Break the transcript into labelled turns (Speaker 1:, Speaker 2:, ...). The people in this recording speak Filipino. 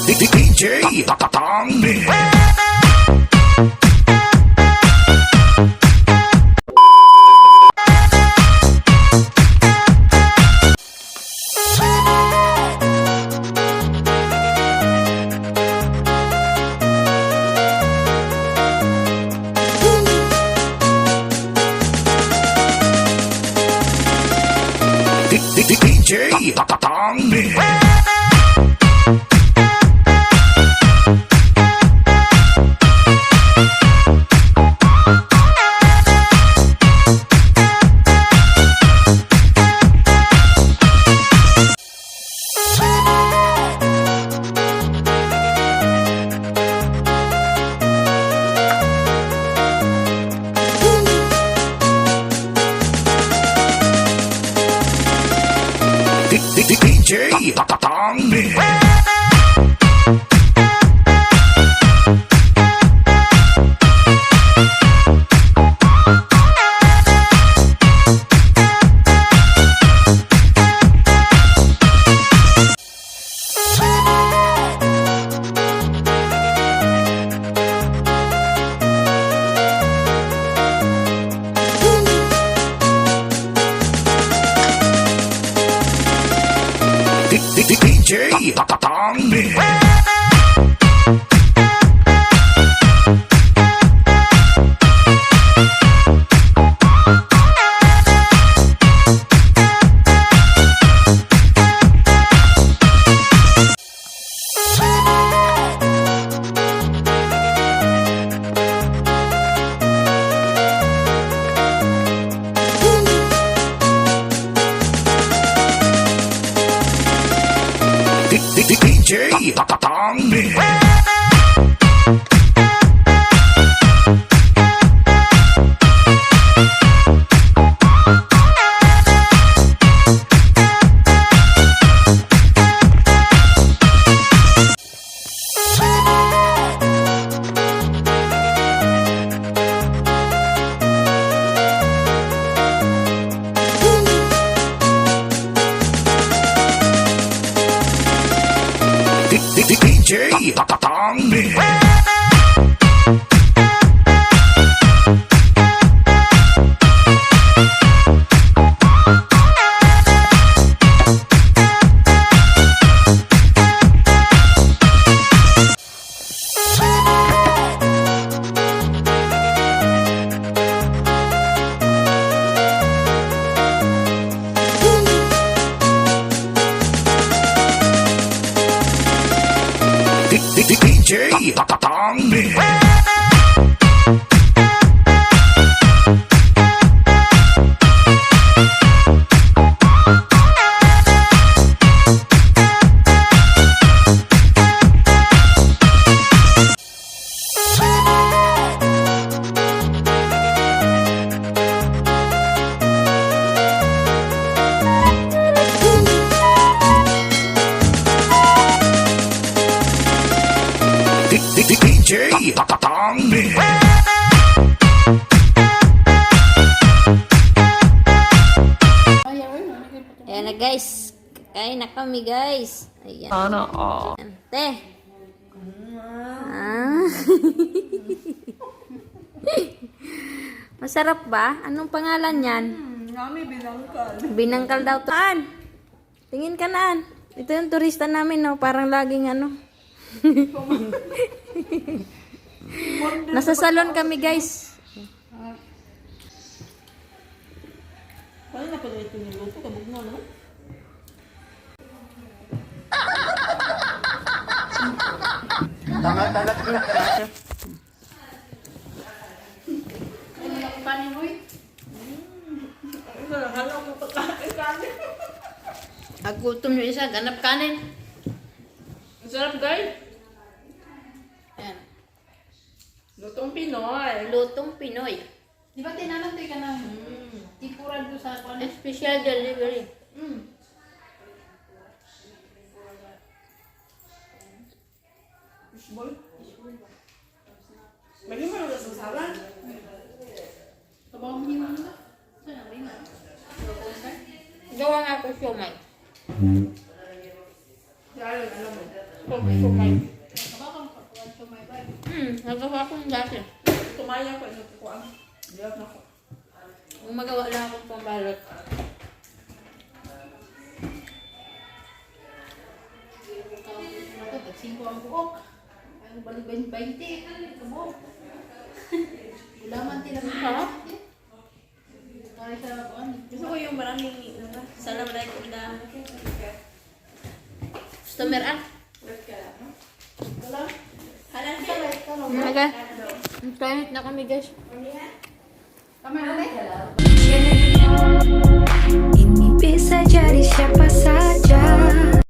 Speaker 1: DJ Tatangbe. DJ Tatangbe. DJ Tatangbe. DJ Tatangbe. DJ Tatangbe. DJ Tatangbe. DJ Tatangbe. DJ Tatangbe.
Speaker 2: Ayan na guys, kain na kami guys. Ayan.
Speaker 3: Paano?
Speaker 2: Te. Ah. Masarap ba? Anong pangalan yan?
Speaker 3: Nami binangkal.
Speaker 2: Binangkal daw to. An? Tingin ka na. Ito yung turista namin, no? Parang laging ano. Nasa salon kami guys.
Speaker 3: Paano na pala ito niluto? Kabog na, no?
Speaker 1: Tanga-tanga.
Speaker 3: Kanin mo eh. Halaw mo pagkain kanin.
Speaker 2: Agutom yung isa, ganap kanin.
Speaker 3: Ang sarap guys.
Speaker 2: Ayan.
Speaker 3: Lutong Pinoy.
Speaker 2: Lutong Pinoy.
Speaker 4: Di ba tinanong ka na tipuran doon sa ano?
Speaker 2: Special delivery.
Speaker 3: Fishball. Lagi mo yung sasaran.
Speaker 4: Tabang mo naman na. Saan ang rin na?
Speaker 2: Gawa nga ako siomay.
Speaker 3: Kaya alam mo. Tumay.
Speaker 2: Nagawa ko yung dati.
Speaker 3: Tumaya ko, nagkukuha. Diyan ako.
Speaker 2: Kung magawa lang akong pambalot.
Speaker 4: Nagsingko ang buhok. Ang balik 20. Kabuhok. Gulaman tila
Speaker 2: Ha?
Speaker 4: Kaya sa buwan.
Speaker 2: Gusto ko yung maraming salam like na customer ah. Halan ka. Naga. Kainit na kami guys.
Speaker 4: Kami ulit.
Speaker 5: Ini bisa jadi siapa saja.